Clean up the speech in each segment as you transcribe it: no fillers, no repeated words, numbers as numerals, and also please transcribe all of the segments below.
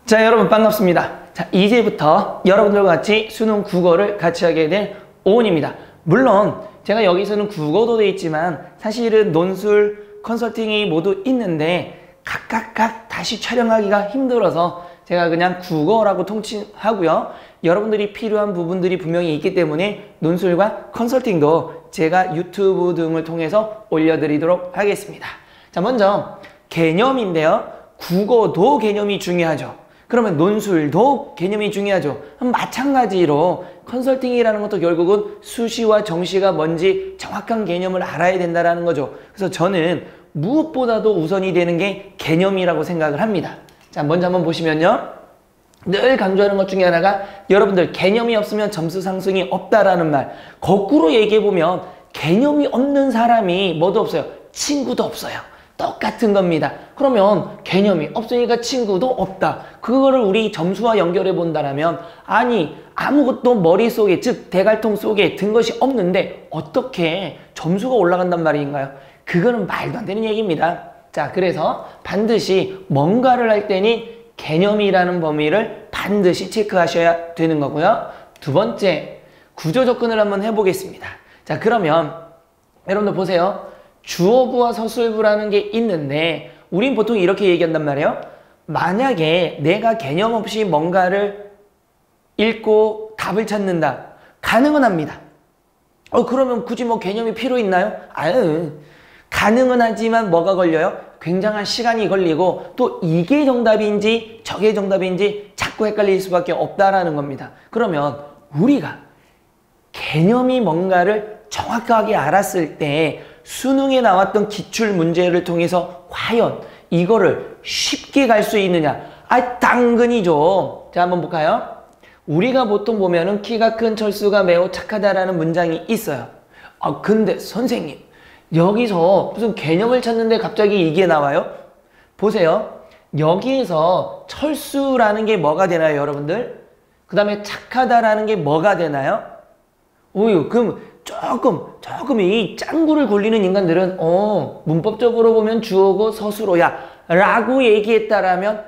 자, 여러분 반갑습니다. 자, 이제부터 여러분들과 같이 수능 국어를 같이 하게 된 오은입니다. 물론 제가 여기서는 국어도 돼 있지만 사실은 논술, 컨설팅이 모두 있는데 각각 다시 촬영하기가 힘들어서 제가 그냥 국어라고 통칭하고요. 여러분들이 필요한 부분들이 분명히 있기 때문에 논술과 컨설팅도 제가 유튜브 등을 통해서 올려드리도록 하겠습니다. 자, 먼저 개념인데요. 국어도 개념이 중요하죠. 그러면 논술도 개념이 중요하죠. 마찬가지로 컨설팅이라는 것도 결국은 수시와 정시가 뭔지 정확한 개념을 알아야 된다는 거죠. 그래서 저는 무엇보다도 우선이 되는 게 개념이라고 생각을 합니다. 자, 먼저 한번 보시면요. 늘 강조하는 것 중에 하나가 여러분들 개념이 없으면 점수 상승이 없다라는 말. 거꾸로 얘기해보면 개념이 없는 사람이 뭐도 없어요. 친구도 없어요. 똑같은 겁니다. 그러면 개념이 없으니까 친구도 없다. 그거를 우리 점수와 연결해 본다면 아니 아무것도 머릿속에 즉 대갈통 속에 든 것이 없는데 어떻게 점수가 올라간단 말인가요? 그거는 말도 안 되는 얘기입니다. 자, 그래서 반드시 뭔가를 할 때는 개념이라는 범위를 반드시 체크하셔야 되는 거고요. 두 번째, 구조 접근을 한번 해보겠습니다. 자, 그러면 여러분들 보세요. 주어부와 서술부라는 게 있는데 우린 보통 이렇게 얘기한단 말이에요. 만약에 내가 개념 없이 뭔가를 읽고 답을 찾는다. 가능은 합니다. 그러면 굳이 뭐 개념이 필요 있나요? 아유, 가능은 하지만 뭐가 걸려요? 굉장한 시간이 걸리고 또 이게 정답인지 저게 정답인지 자꾸 헷갈릴 수밖에 없다라는 겁니다. 그러면 우리가 개념이 뭔가를 정확하게 알았을 때 수능에 나왔던 기출 문제를 통해서 과연 이거를 쉽게 갈 수 있느냐? 당근이죠. 자, 한번 볼까요? 우리가 보통 보면은 키가 큰 철수가 매우 착하다라는 문장이 있어요. 근데 선생님, 여기서 무슨 개념을 찾는데 갑자기 이게 나와요? 보세요. 여기에서 철수라는 게 뭐가 되나요, 여러분들? 그 다음에 착하다라는 게 뭐가 되나요? 그럼 조금 이 짱구를 굴리는 인간들은 문법적으로 보면 주어고 서술어야 라고 얘기했다라면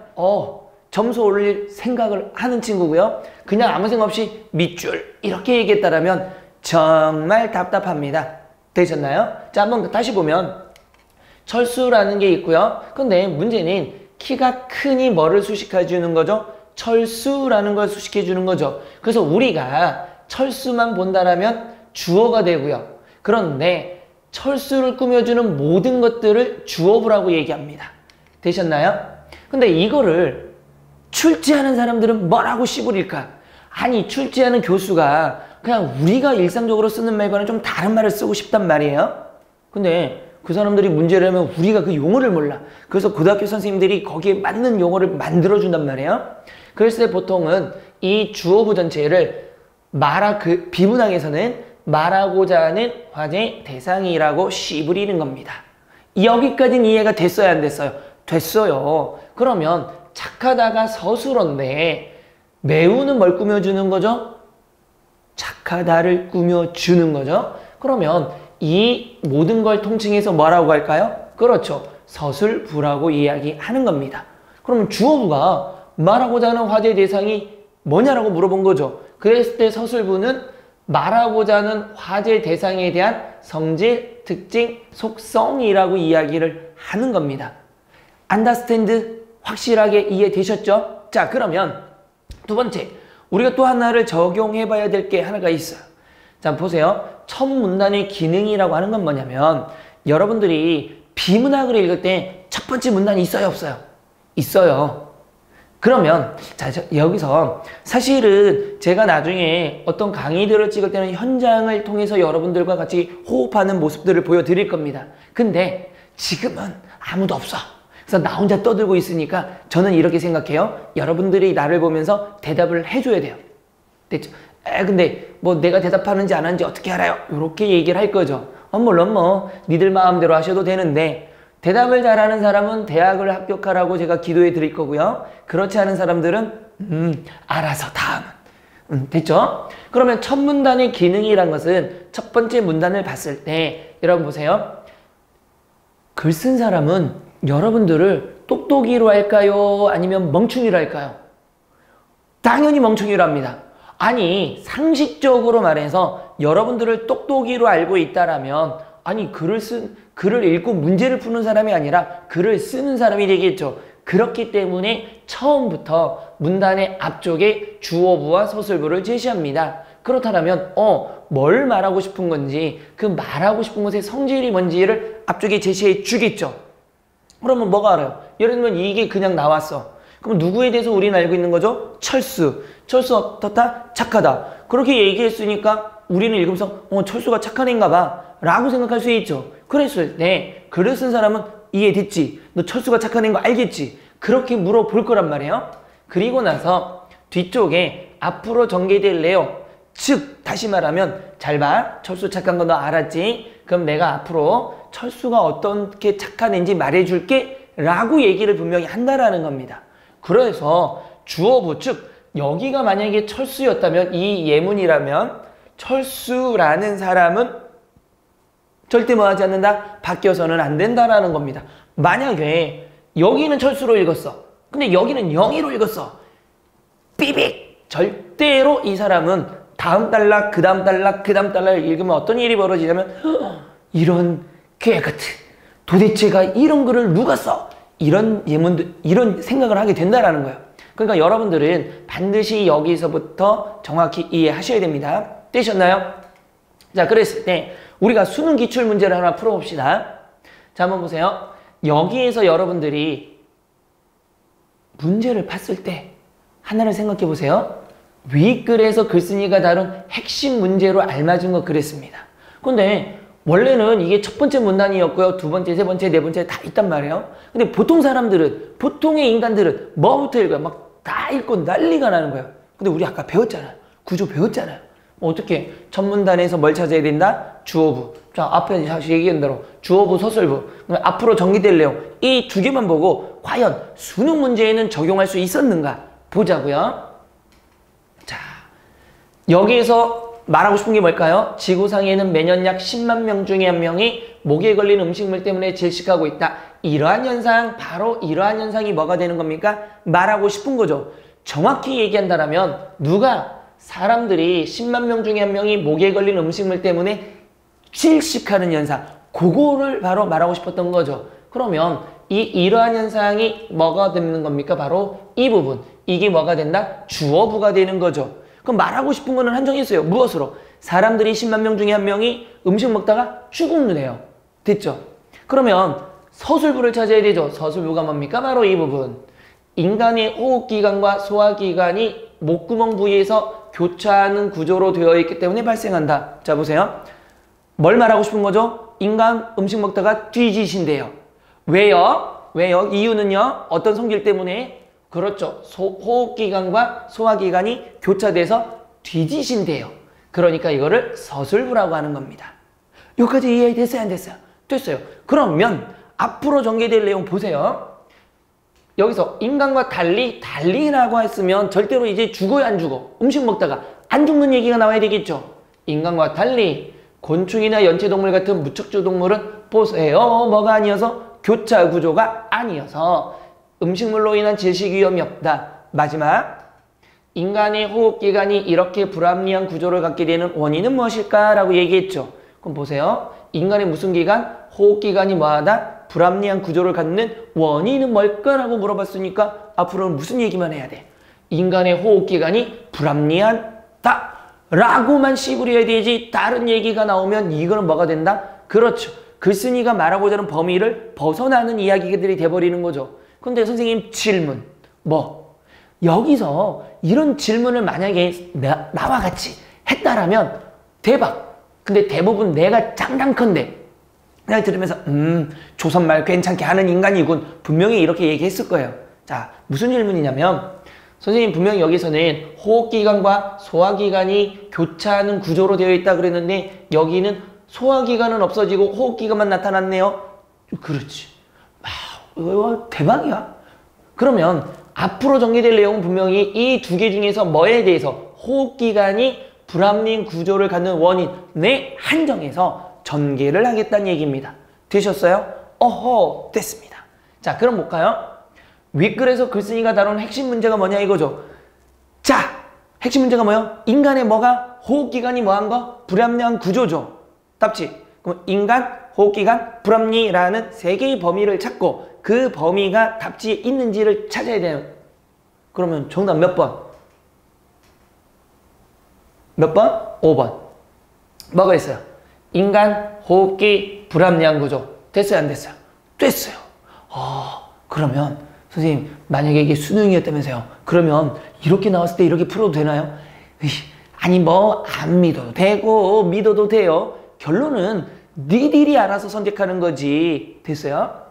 점수 올릴 생각을 하는 친구고요. 그냥 아무 생각 없이 밑줄 이렇게 얘기했다라면 정말 답답합니다. 되셨나요? 자, 한번 다시 보면 철수라는 게 있고요. 근데 문제는 키가 크니 뭐를 수식해 주는 거죠? 철수라는 걸 수식해 주는 거죠. 그래서 우리가 철수만 본다라면 주어가 되고요. 그런데 철수를 꾸며주는 모든 것들을 주어부라고 얘기합니다. 되셨나요? 근데 이거를 출제하는 사람들은 뭐라고 씨부릴까? 아니, 출제하는 교수가 그냥 우리가 일상적으로 쓰는 말과는 좀 다른 말을 쓰고 싶단 말이에요. 근데 그 사람들이 문제를 하면 우리가 그 용어를 몰라. 그래서 고등학교 선생님들이 거기에 맞는 용어를 만들어준단 말이에요. 그랬을 때 보통은 이 주어부 전체를 비문항에서는 말하고자 하는 화제 대상이라고 씨부리는 겁니다. 여기까지는 이해가 됐어요, 안 됐어요? 됐어요. 그러면 착하다가 서술어인데 매우는 뭘 꾸며주는 거죠? 착하다를 꾸며주는 거죠. 그러면 이 모든 걸 통칭해서 뭐라고 할까요? 그렇죠. 서술부라고 이야기하는 겁니다. 그러면 주어부가 말하고자 하는 화제 대상이 뭐냐라고 물어본 거죠. 그랬을 때 서술부는 말하고자 하는 화제 대상에 대한 성질, 특징, 속성이라고 이야기를 하는 겁니다. understand? 확실하게 이해되셨죠? 자, 그러면 두 번째, 우리가 또 하나를 적용해 봐야 될 게 하나가 있어요. 자, 보세요. 첫 문단의 기능이라고 하는 건 뭐냐면 여러분들이 비문학을 읽을 때 첫 번째 문단이 있어요, 없어요? 있어요. 그러면 자, 여기서 사실은 제가 나중에 어떤 강의들을 찍을 때는 현장을 통해서 여러분들과 같이 호흡하는 모습들을 보여드릴 겁니다. 근데 지금은 아무도 없어. 그래서 나 혼자 떠들고 있으니까 저는 이렇게 생각해요. 여러분들이 나를 보면서 대답을 해줘야 돼요. 됐죠? 근데 뭐 내가 대답하는지 안 하는지 어떻게 알아요? 이렇게 얘기를 할 거죠. 물론 뭐 니들 마음대로 하셔도 되는데 대답을 잘하는 사람은 대학을 합격하라고 제가 기도해 드릴 거고요. 그렇지 않은 사람들은 알아서 다음은 됐죠? 그러면 첫 문단의 기능이란 것은 첫 번째 문단을 봤을 때 여러분 보세요. 글 쓴 사람은 여러분들을 똑똑이로 할까요? 아니면 멍충이로 할까요? 당연히 멍청이랍니다. 아니 상식적으로 말해서 여러분들을 똑똑이로 알고 있다라면 아니 글을 읽고 문제를 푸는 사람이 아니라 글을 쓰는 사람이 되겠죠. 그렇기 때문에 처음부터 문단의 앞쪽에 주어부와 서술부를 제시합니다. 그렇다면 뭘 말하고 싶은 건지 그 말하고 싶은 것의 성질이 뭔지를 앞쪽에 제시해 주겠죠. 그러면 뭐가 알아요? 예를 들면 이게 그냥 나왔어. 그럼 누구에 대해서 우리는 알고 있는 거죠? 철수. 철수 어떻다? 착하다. 그렇게 얘기했으니까 우리는 읽으면서 철수가 착한 애인가 봐 라고 생각할 수 있죠. 그랬을 때 글을 쓴 사람은 이해됐지? 너 철수가 착한 애인 거 알겠지? 그렇게 물어볼 거란 말이에요. 그리고 나서 뒤쪽에 앞으로 전개될 내용, 즉 다시 말하면 잘 봐. 철수 착한 거 너 알았지? 그럼 내가 앞으로 철수가 어떻게 착한 애인지 말해줄게 라고 얘기를 분명히 한다라는 겁니다. 그래서 주어부, 즉 여기가 만약에 철수였다면 이 예문이라면 철수라는 사람은 절대 뭐 하지 않는다? 바뀌어서는 안 된다라는 겁니다. 만약에 여기는 철수로 읽었어. 근데 여기는 영희로 읽었어. 삐빅! 절대로 이 사람은 다음 단락, 그 다음 단락, 그 다음 단락을 읽으면 어떤 일이 벌어지냐면 이런 깨같은 도대체가 이런 글을 누가 써? 이런 예문들, 이런 생각을 하게 된다라는 거예요. 그러니까 여러분들은 반드시 여기서부터 정확히 이해하셔야 됩니다. 되셨나요? 자, 그랬을 때 우리가 수능 기출 문제를 하나 풀어봅시다. 자, 한번 보세요. 여기에서 여러분들이 문제를 봤을 때 하나를 생각해 보세요. 윗글에서 글쓴이가 다룬 핵심 문제로 알맞은 거 그랬습니다. 근데 원래는 이게 첫 번째 문단이었고요. 두 번째, 세 번째, 네 번째 다 있단 말이에요. 근데 보통 사람들은, 보통의 인간들은 뭐부터 읽어요? 막 다 읽고 난리가 나는 거예요. 근데 우리 아까 배웠잖아요. 구조 배웠잖아요. 어떻게? 첫 문단에서 뭘 찾아야 된다? 주어부. 자, 앞에 다시 얘기한 대로 주어부, 서술부. 앞으로 전개될 내용. 이 두 개만 보고 과연 수능 문제에는 적용할 수 있었는가? 보자고요. 자, 여기에서 말하고 싶은 게 뭘까요? 지구상에는 매년 약 10만 명 중에 한 명이 목에 걸린 음식물 때문에 질식하고 있다. 이러한 현상, 바로 이러한 현상이 뭐가 되는 겁니까? 말하고 싶은 거죠. 정확히 얘기한다면 누가 사람들이 10만 명 중에 한 명이 목에 걸린 음식물 때문에 질식하는 현상, 그거를 바로 말하고 싶었던 거죠. 그러면 이러한 현상이 뭐가 되는 겁니까? 바로 이 부분. 이게 뭐가 된다? 주어부가 되는 거죠. 그럼 말하고 싶은 거는 한정했어요. 무엇으로? 사람들이 10만 명 중에 한 명이 음식 먹다가 죽는데요. 됐죠? 그러면 서술부를 찾아야 되죠. 서술부가 뭡니까? 바로 이 부분. 인간의 호흡기관과 소화기관이 목구멍 부위에서 교차하는 구조로 되어 있기 때문에 발생한다. 자, 보세요. 뭘 말하고 싶은 거죠? 인간 음식 먹다가 뒤지신대요. 왜요? 왜요? 이유는요? 어떤 성질 때문에? 그렇죠. 호흡기관과 소화기관이 교차돼서 뒤지신대요. 그러니까 이거를 서술부라고 하는 겁니다. 여기까지 이해됐어요? 안 됐어요? 됐어요. 그러면 앞으로 전개될 내용 보세요. 여기서 인간과 달리라고 했으면 절대로 이제 죽어요, 안 죽어? 음식 먹다가 안 죽는 얘기가 나와야 되겠죠. 인간과 달리 곤충이나 연체동물 같은 무척주 동물은 보세요. 뭐가 아니어서? 교차 구조가 아니어서 음식물로 인한 질식 위험이 없다. 마지막, 인간의 호흡기관이 이렇게 불합리한 구조를 갖게 되는 원인은 무엇일까? 라고 얘기했죠. 그럼 보세요. 인간의 무슨 기관? 호흡기관이 뭐하다? 불합리한 구조를 갖는 원인은 뭘까라고 물어봤으니까 앞으로는 무슨 얘기만 해야 돼? 인간의 호흡기관이 불합리하다 라고만 씨부려야 되지 다른 얘기가 나오면 이거는 뭐가 된다? 그렇죠. 글쓴이가 말하고자 하는 범위를 벗어나는 이야기들이 돼버리는 거죠. 근데 선생님 질문 여기서 이런 질문을 만약에 나와 같이 했다라면 대박. 근데 대부분 내가 장담컨대 그냥 들으면서 조선말 괜찮게 하는 인간이군. 분명히 이렇게 얘기했을 거예요. 자, 무슨 질문이냐면 선생님 분명히 여기서는 호흡기관과 소화기관이 교차하는 구조로 되어 있다 그랬는데 여기는 소화기관은 없어지고 호흡기관만 나타났네요. 그렇지. 이거 대박이야. 그러면 앞으로 전개될 내용은 분명히 이 두 개 중에서 뭐에 대해서 호흡기관이 불합리한 구조를 갖는 원인에 한정해서 전개를 하겠다는 얘기입니다. 되셨어요? 어허, 됐습니다. 자, 그럼 볼까요? 윗글에서 글쓴이가 다룬 핵심 문제가 뭐냐 이거죠. 자, 핵심 문제가 뭐예요? 인간의 뭐가? 호흡기관이 뭐한 거? 불합리한 구조죠. 답지. 그럼 인간, 호흡기관, 불합리라는 세 개의 범위를 찾고 그 범위가 답지에 있는지를 찾아야 돼요. 그러면 정답 몇 번? 몇 번? 5번. 뭐가 있어요? 인간, 호흡기, 불합리한 구조. 됐어요, 안 됐어요? 됐어요. 그러면 선생님 만약에 이게 수능이었다면서요. 그러면 이렇게 나왔을 때 이렇게 풀어도 되나요? 아니 뭐 안 믿어도 되고 믿어도 돼요. 결론은 니들이 알아서 선택하는 거지. 됐어요?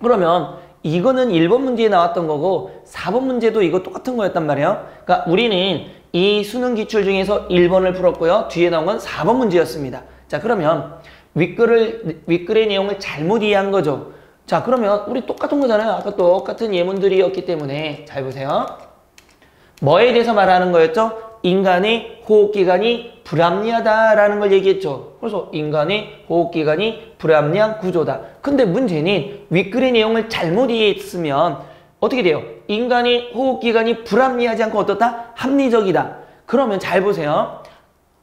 그러면 이거는 1번 문제에 나왔던 거고 4번 문제도 이거 똑같은 거였단 말이에요. 그러니까 우리는 이 수능 기출 중에서 1번을 풀었고요. 뒤에 나온 건 4번 문제였습니다. 자, 그러면 윗글의 내용을 잘못 이해한 거죠. 자, 그러면 우리 똑같은 거잖아요. 아까 똑같은 예문들이었기 때문에 잘 보세요. 뭐에 대해서 말하는 거였죠? 인간의 호흡기관이 불합리하다라는 걸 얘기했죠. 그래서 인간의 호흡기관이 불합리한 구조다. 근데 문제는 윗글의 내용을 잘못 이해했으면 어떻게 돼요? 인간의 호흡기관이 불합리하지 않고 어떻다? 합리적이다. 그러면 잘 보세요.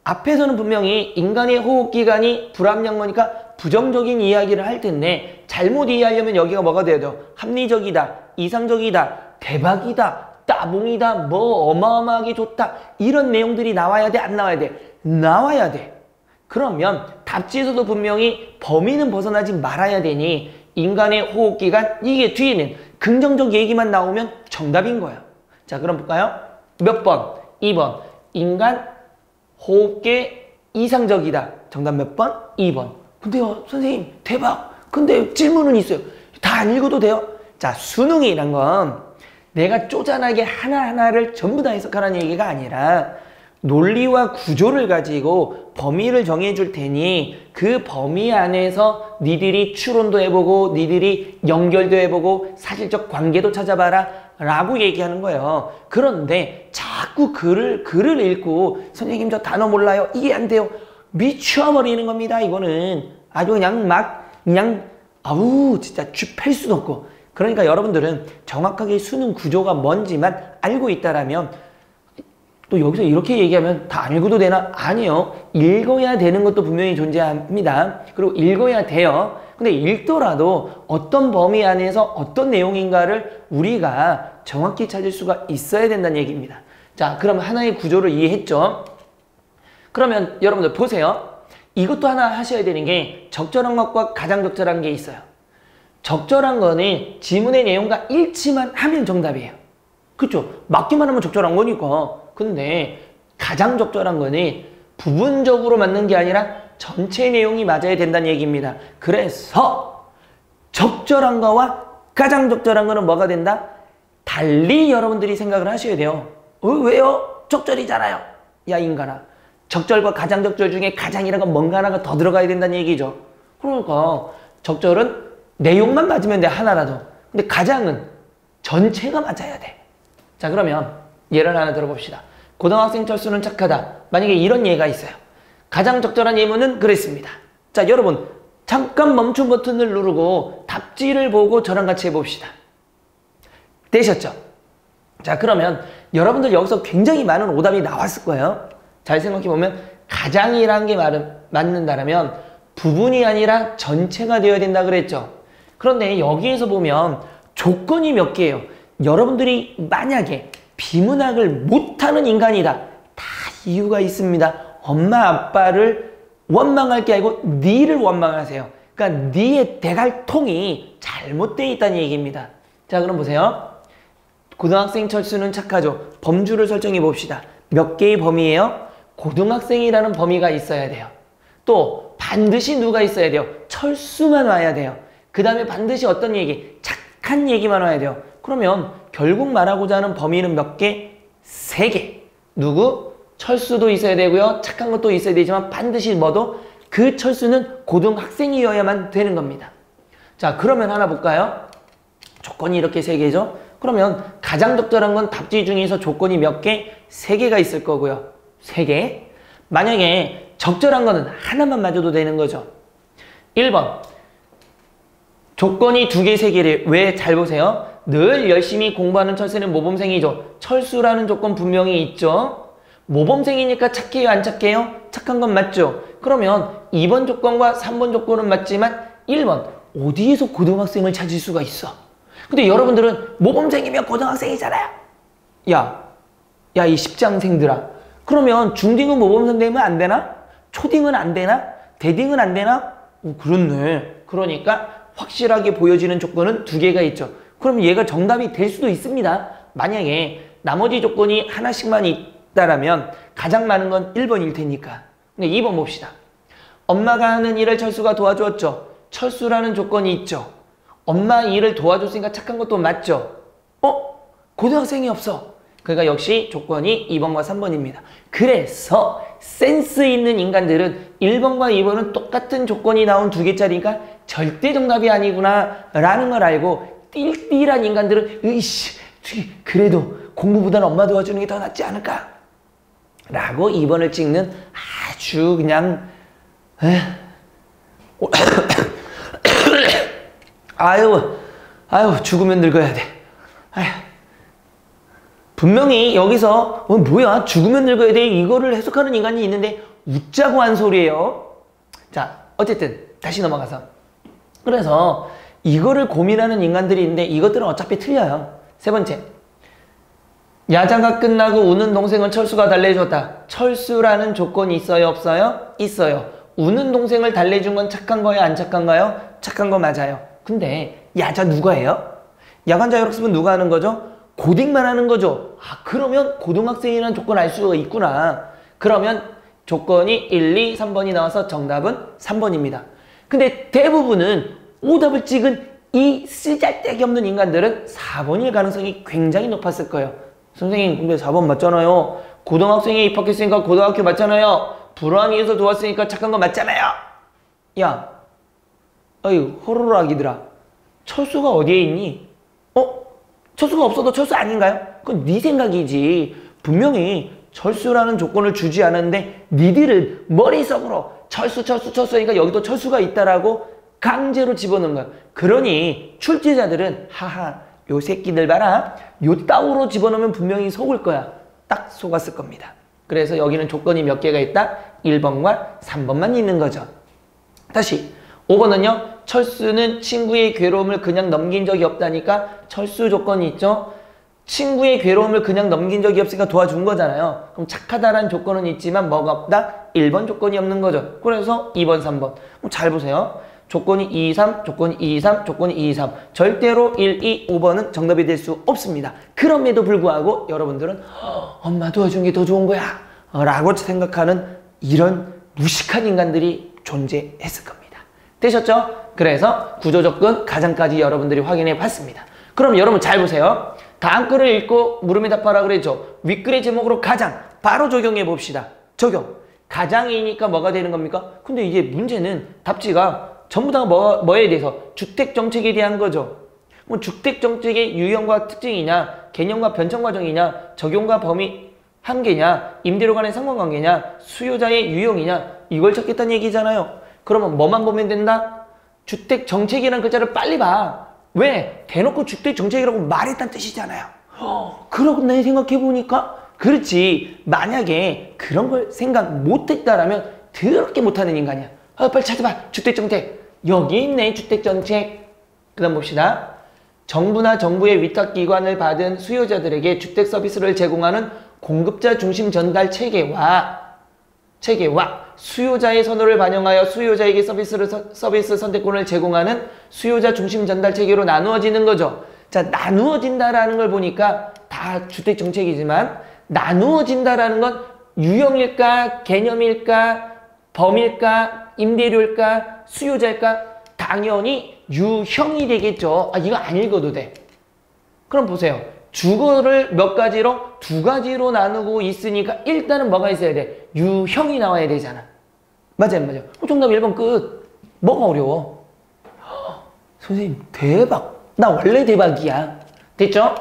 앞에서는 분명히 인간의 호흡기관이 불합리한 거니까 부정적인 이야기를 할 텐데 잘못 이해하려면 여기가 뭐가 돼야 돼요? 합리적이다, 이상적이다, 대박이다, 따봉이다, 뭐 어마어마하게 좋다 이런 내용들이 나와야 돼? 안 나와야 돼? 나와야 돼. 그러면 답지에서도 분명히 범위는 벗어나지 말아야 되니 인간의 호흡기관 이게 뒤에는 긍정적 얘기만 나오면 정답인 거야. 자, 그럼 볼까요? 몇 번? 2번. 인간 호흡기 이상적이다. 정답 몇 번? 2번. 근데요, 선생님, 대박. 근데 질문은 있어요. 다 안 읽어도 돼요? 자, 수능이란 건 내가 쪼잔하게 하나하나를 전부 다 해석하라는 얘기가 아니라 논리와 구조를 가지고 범위를 정해줄 테니 그 범위 안에서 니들이 추론도 해보고 니들이 연결도 해보고 사실적 관계도 찾아봐라 라고 얘기하는 거예요. 그런데 자꾸 글을 읽고 선생님 저 단어 몰라요. 이게 안 돼요. 미쳐버리는 겁니다. 이거는 아주 그냥 아우 진짜 쥐팰 수도 없고. 그러니까 여러분들은 정확하게 수능 구조가 뭔지만 알고 있다라면 또 여기서 이렇게 얘기하면 다 안 읽어도 되나? 아니요. 읽어야 되는 것도 분명히 존재합니다. 그리고 읽어야 돼요. 근데 읽더라도 어떤 범위 안에서 어떤 내용인가를 우리가 정확히 찾을 수가 있어야 된다는 얘기입니다. 자, 그럼 하나의 구조를 이해했죠? 그러면 여러분들 보세요. 이것도 하나 하셔야 되는 게 적절한 것과 가장 적절한 게 있어요. 적절한 거는 지문의 내용과 일치만 하면 정답이에요. 그렇죠? 맞기만 하면 적절한 거니까. 근데 가장 적절한 거는 부분적으로 맞는 게 아니라 전체 내용이 맞아야 된다는 얘기입니다. 그래서 적절한 거와 가장 적절한 거는 뭐가 된다? 달리 여러분들이 생각을 하셔야 돼요. 왜요? 적절이잖아요. 야 인간아. 적절과 가장 적절 중에 가장이란 건 뭔가 하나가 더 들어가야 된다는 얘기죠. 그러니까 적절은 내용만 맞으면 돼, 하나라도. 근데 가장은 전체가 맞아야 돼. 자, 그러면 예를 하나 들어봅시다. 고등학생 철수는 착하다. 만약에 이런 예가 있어요. 가장 적절한 예문은 그랬습니다. 자, 여러분 잠깐 멈춤 버튼을 누르고 답지를 보고 저랑 같이 해봅시다. 되셨죠? 자, 그러면 여러분들 여기서 굉장히 많은 오답이 나왔을 거예요. 잘 생각해보면 가장이란 게 맞는다면 부분이 아니라 전체가 되어야 된다 그랬죠. 그런데 여기에서 보면 조건이 몇 개예요. 여러분들이 만약에 비문학을 못하는 인간이다. 다 이유가 있습니다. 엄마 아빠를 원망할 게 아니고 니를 원망하세요. 그러니까 니의 대갈통이 잘못되어 있다는 얘기입니다. 자, 그럼 보세요. 고등학생 철수는 착하죠. 범주를 설정해 봅시다. 몇 개의 범위예요? 고등학생이라는 범위가 있어야 돼요. 또 반드시 누가 있어야 돼요? 철수만 와야 돼요. 그 다음에 반드시 어떤 얘기? 착한 얘기만 와야 돼요. 그러면 결국 말하고자 하는 범위는 몇 개? 3개. 누구? 철수도 있어야 되고요. 착한 것도 있어야 되지만 반드시 뭐도? 그 철수는 고등학생이어야만 되는 겁니다. 자, 그러면 하나 볼까요? 조건이 이렇게 3개죠. 그러면 가장 적절한 건 답지 중에서 조건이 몇 개? 3개가 있을 거고요. 3개. 만약에 적절한 거는 하나만 맞아도 되는 거죠. 1번. 조건이 2개, 3개를 왜? 잘 보세요. 늘 열심히 공부하는 철수는 모범생이죠. 철수라는 조건 분명히 있죠. 모범생이니까 착해요, 안 착해요? 착한 건 맞죠. 그러면 2번 조건과 3번 조건은 맞지만 1번 어디에서 고등학생을 찾을 수가 있어? 근데 여러분들은 모범생이면 고등학생이잖아요. 야, 이 십장생들아. 그러면 중딩은 모범생 되면 안 되나? 초딩은 안 되나? 대딩은 안 되나? 그렇네. 그러니까 확실하게 보여지는 조건은 2개가 있죠. 그럼 얘가 정답이 될 수도 있습니다. 만약에 나머지 조건이 하나씩만 있다라면 가장 많은 건 1번일 테니까. 근데 2번 봅시다. 엄마가 하는 일을 철수가 도와주었죠. 철수라는 조건이 있죠. 엄마 일을 도와줬으니까 착한 것도 맞죠. 고등학생이 없어. 그러니까 역시 조건이 2번과 3번입니다. 그래서 센스 있는 인간들은 1번과 2번은 똑같은 조건이 나온 2개짜리가 절대 정답이 아니구나 라는 걸 알고 띨띨한 인간들은 으이씨 그래도 공부보다는 엄마 도와주는 게 더 낫지 않을까 라고 2번을 찍는 아주 그냥 아유 죽으면 늙어야 돼. 분명히 여기서 뭐야 죽으면 늙어야 돼 이거를 해석하는 인간이 있는데 웃자고 한 소리예요. 자 어쨌든 다시 넘어가서 그래서 이거를 고민하는 인간들이 있는데 이것들은 어차피 틀려요. 3번째, 야자가 끝나고 우는 동생을 철수가 달래줬다. 철수라는 조건이 있어요, 없어요? 있어요. 우는 동생을 달래준 건 착한 거예요, 안 착한가요? 착한 거 맞아요. 근데 야자 누가 해요? 야간자 역습은 누가 하는 거죠? 고딩만 하는 거죠. 그러면 고등학생이라는 조건 알 수가 있구나. 그러면 조건이 1, 2, 3번이 나와서 정답은 3번입니다. 근데 대부분은 오답을 찍은 이 쓰잘데기 없는 인간들은 4번일 가능성이 굉장히 높았을 거예요. 선생님 근데 4번 맞잖아요. 고등학생에 입학했으니까 고등학교 맞잖아요. 불우한 이에서 도왔으니까 착한 거 맞잖아요. 야, 어이 호루라기들아. 철수가 어디에 있니? 철수가 없어도 철수 아닌가요? 그건 네 생각이지. 분명히 철수라는 조건을 주지 않았는데 니들은 머릿속으로 철수니까 여기도 철수가 있다라고 강제로 집어넣은 거야. 그러니 출제자들은 하하 요 새끼들 봐라. 요 따오로 집어넣으면 분명히 속을 거야. 딱 속았을 겁니다. 그래서 여기는 조건이 몇 개가 있다? 1번과 3번만 있는 거죠. 다시 5번은요. 철수는 친구의 괴로움을 그냥 넘긴 적이 없다니까 철수 조건이 있죠. 친구의 괴로움을 그냥 넘긴 적이 없으니까 도와준 거잖아요. 그럼 착하다라는 조건은 있지만 뭐가 없다? 1번 조건이 없는 거죠. 그래서 2번, 3번. 그럼 잘 보세요. 조건이 2, 3, 조건이 2, 3, 조건이 2, 3. 절대로 1, 2, 5번은 정답이 될 수 없습니다. 그럼에도 불구하고 여러분들은 엄마 도와준 게 더 좋은 거야 라고 생각하는 이런 무식한 인간들이 존재했을 겁니다. 되셨죠? 그래서 구조조건 가장까지 여러분들이 확인해 봤습니다. 그럼 여러분 잘 보세요. 다음 글을 읽고 물음에 답하라 그랬죠. 윗글의 제목으로 가장 바로 적용해 봅시다. 적용. 가장이니까 뭐가 되는 겁니까? 근데 이게 문제는 답지가 전부 다 뭐에 대해서 주택정책에 대한 거죠. 뭐 주택정책의 유형과 특징이냐, 개념과 변천 과정이냐, 적용과 범위 한계냐, 임대료 간의 상관관계냐, 수요자의 유형이냐 이걸 찾겠다는 얘기잖아요. 그러면 뭐만 보면 된다? 주택정책이라는 글자를 빨리 봐. 왜? 대놓고 주택정책이라고 말했다는 뜻이잖아요. 그러고 나 생각해보니까 그렇지. 만약에 그런 걸 생각 못했다라면 더럽게 못하는 인간이야. 빨리 찾아봐. 주택정책. 여기 있네. 주택정책. 그 다음 봅시다. 정부나 정부의 위탁기관을 받은 수요자들에게 주택 서비스를 제공하는 공급자 중심 전달 체계와 수요자의 선호를 반영하여 수요자에게 서비스 선택권을 제공하는 수요자 중심 전달 체계로 나누어지는 거죠. 자, 나누어진다라는 걸 보니까 다 주택정책이지만 나누어진다라는 건 유형일까, 개념일까, 범일까, 임대료일까, 수요자일까? 당연히 유형이 되겠죠. 이거 안 읽어도 돼. 그럼 보세요. 주거를 몇 가지로? 2가지로 나누고 있으니까 일단은 뭐가 있어야 돼? 유형이 나와야 되잖아. 맞아요, 맞아요. 정답 1번 끝. 뭐가 어려워? 선생님 대박. 나 원래 대박이야. 됐죠?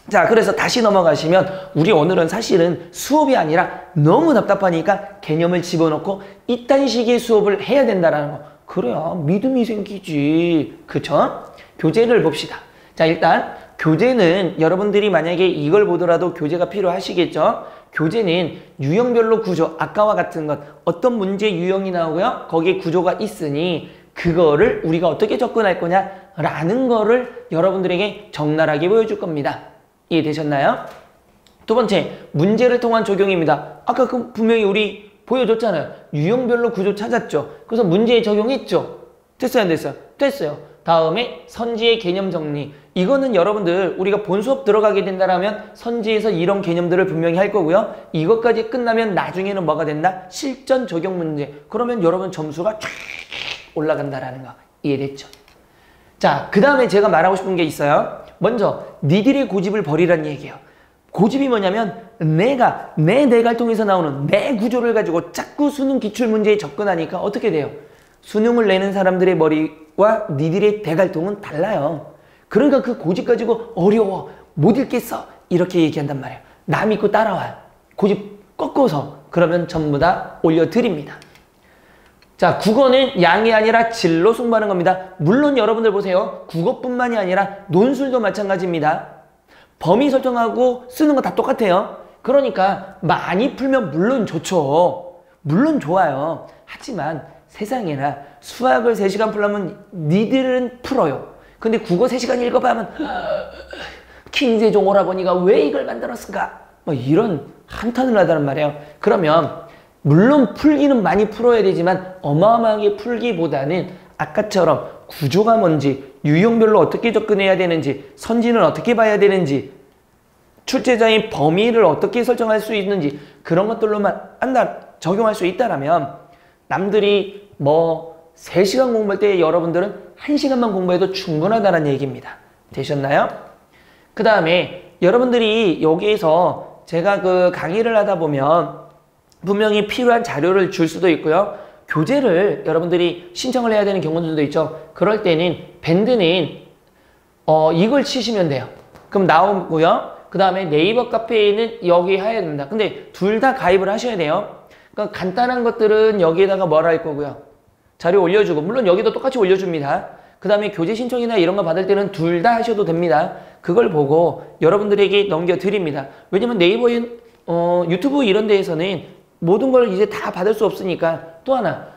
자, 그래서 다시 넘어가시면 우리 오늘은 사실은 수업이 아니라 너무 답답하니까 개념을 집어넣고 이딴 식의 수업을 해야 된다라는 거. 그래야 믿음이 생기지. 그쵸? 교재를 봅시다. 자, 일단 교재는 여러분들이 만약에 이걸 보더라도 교재가 필요하시겠죠? 교재는 유형별로 구조, 아까와 같은 것, 어떤 문제 유형이 나오고요. 거기에 구조가 있으니 그거를 우리가 어떻게 접근할 거냐라는 거를 여러분들에게 적나라하게 보여줄 겁니다. 이해되셨나요? 두 번째, 문제를 통한 적용입니다. 아까 그 분명히 우리 보여줬잖아요. 유형별로 구조 찾았죠. 그래서 문제에 적용했죠. 됐어요, 안 됐어요? 됐어요. 다음에 선지의 개념 정리. 이거는 여러분들 우리가 본 수업 들어가게 된다면 선지에서 이런 개념들을 분명히 할 거고요. 이것까지 끝나면 나중에는 뭐가 된다? 실전 적용 문제. 그러면 여러분 점수가 쫙 올라간다라는 거. 이해됐죠? 자, 그 다음에 제가 말하고 싶은 게 있어요. 먼저 니들의 고집을 버리란 얘기예요. 고집이 뭐냐면 내가 내 내갈통에서 나오는 내 구조를 가지고 자꾸 수능 기출문제에 접근하니까 어떻게 돼요? 수능을 내는 사람들의 머리와 니들의 대갈통은 달라요. 그러니까 그 고집 가지고 어려워, 못 읽겠어 이렇게 얘기한단 말이에요. 나 믿고 따라와요. 고집 꺾어서 그러면 전부 다 올려드립니다. 자, 국어는 양이 아니라 질로 승부하는 겁니다. 물론 여러분들 보세요. 국어뿐만이 아니라 논술도 마찬가지입니다. 범위 설정하고 쓰는 거 다 똑같아요. 그러니까 많이 풀면 물론 좋죠. 물론 좋아요. 하지만 세상에나 수학을 3시간 풀려면 니들은 풀어요. 근데 국어 3시간 읽어봐 하면 킹세종 오라버니가 왜 이걸 만들었을까? 뭐 이런 한탄을 하다는 말이에요. 그러면 물론 풀기는 많이 풀어야 되지만 어마어마하게 풀기보다는 아까처럼 구조가 뭔지, 유형별로 어떻게 접근해야 되는지, 선지는 어떻게 봐야 되는지, 출제자의 범위를 어떻게 설정할 수 있는지 그런 것들로만 적용할 수 있다라면 남들이 뭐 3시간 공부할 때 여러분들은 1시간만 공부해도 충분하다는 얘기입니다. 되셨나요? 그 다음에 여러분들이 여기에서 제가 그 강의를 하다 보면 분명히 필요한 자료를 줄 수도 있고요. 교재를 여러분들이 신청을 해야 되는 경우들도 있죠. 그럴 때는 밴드는 이걸 치시면 돼요. 그럼 나오고요. 그 다음에 네이버 카페에는 여기 해야 됩니다. 근데 둘 다 가입을 하셔야 돼요. 그러니까 간단한 것들은 여기에다가 뭘 할 거고요. 자료 올려주고 물론 여기도 똑같이 올려줍니다. 그 다음에 교재 신청이나 이런 거 받을 때는 둘 다 하셔도 됩니다. 그걸 보고 여러분들에게 넘겨드립니다. 왜냐면 네이버, 유튜브 이런 데에서는 모든 걸 이제 다 받을 수 없으니까. 또 하나,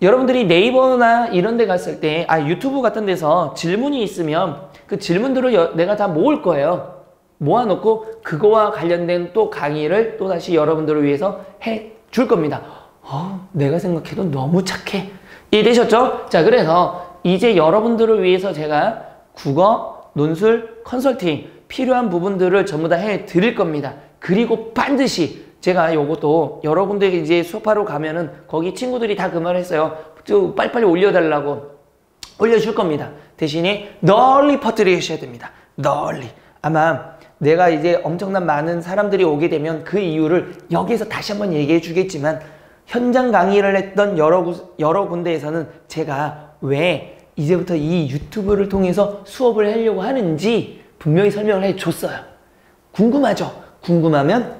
여러분들이 네이버나 이런 데 갔을 때, 유튜브 같은 데서 질문이 있으면 그 질문들을 내가 다 모을 거예요. 모아놓고 그거와 관련된 또 강의를 또 다시 여러분들을 위해서 해 줄 겁니다. 내가 생각해도 너무 착해. 이해되셨죠? 자, 그래서 이제 여러분들을 위해서 제가 국어, 논술, 컨설팅 필요한 부분들을 전부 다 해 드릴 겁니다. 그리고 반드시 제가 요것도 여러분들에게 이제 수업하러 가면은 거기 친구들이 다 그 말 했어요. 좀 빨리빨리 올려달라고. 올려줄 겁니다. 대신에 널리 퍼뜨리셔야 됩니다. 널리. 아마 내가 이제 엄청난 많은 사람들이 오게 되면 그 이유를 여기에서 다시 한번 얘기해 주겠지만 현장 강의를 했던 여러 군데에서는 제가 왜 이제부터 이 유튜브를 통해서 수업을 하려고 하는지 분명히 설명을 해줬어요. 궁금하죠? 궁금하면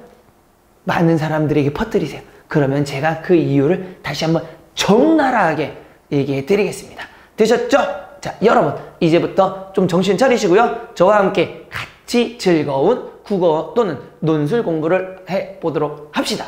많은 사람들에게 퍼뜨리세요. 그러면 제가 그 이유를 다시 한번 적나라하게 얘기해 드리겠습니다. 되셨죠? 자, 여러분 이제부터 좀 정신 차리시고요. 저와 함께 같이 즐거운 국어 또는 논술 공부를 해보도록 합시다.